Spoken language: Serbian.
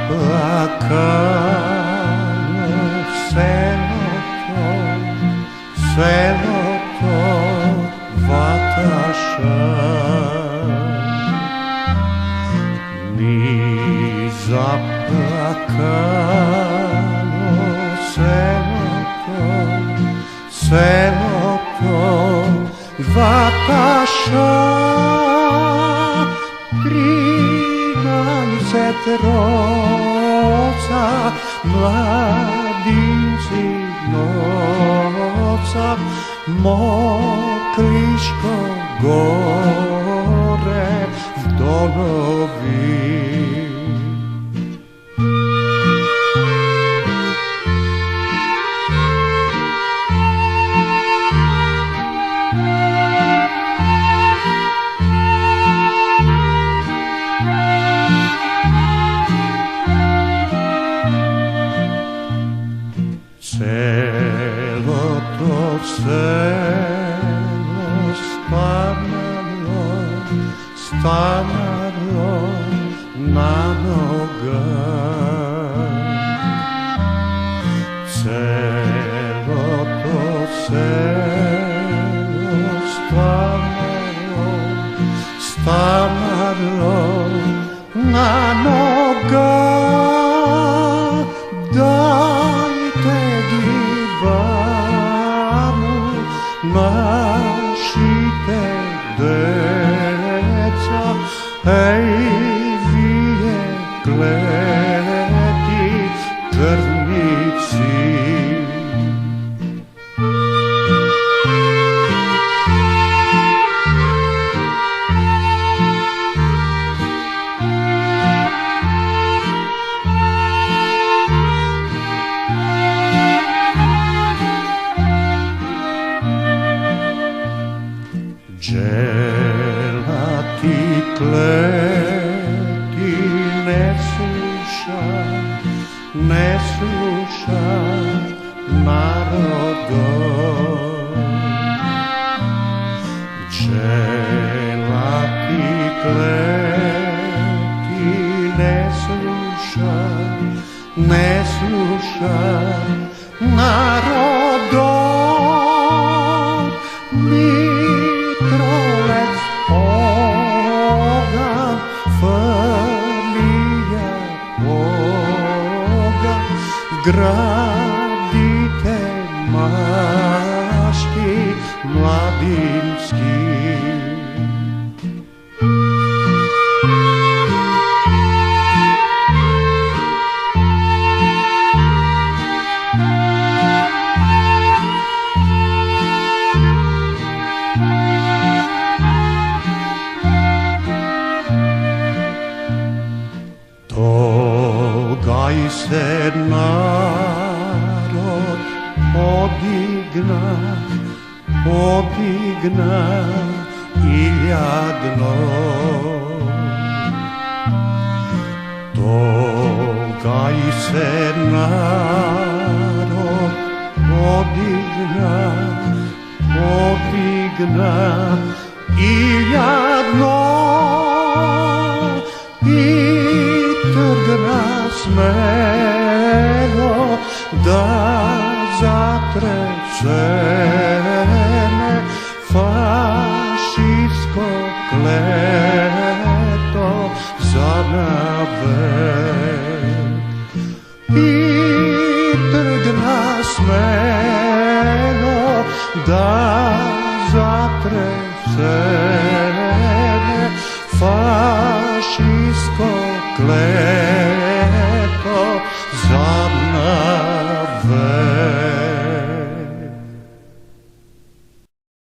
zaplakano selo to Vataša. Ni zaplakano selo to Vataša. 13 mladinci novca Mokriško gore v donovi. Celo to selo stanarlo na nogah. Celo to selo stanarlo na nogah. Dajte divamu, našite deca, ej vije kleti krvnici. Dželati kleti ne sluša narodo. Dželati kleti ne sluša narodo. Mitrolec ogan, familija Boga, gradite mašti mladinski. Togaj se narod podigna iljadno. Togaj se narod podigna iljadno. Smelo da zatresene fašistsko kleto za navek. I trgna smelo da zatresene fašistsko kleto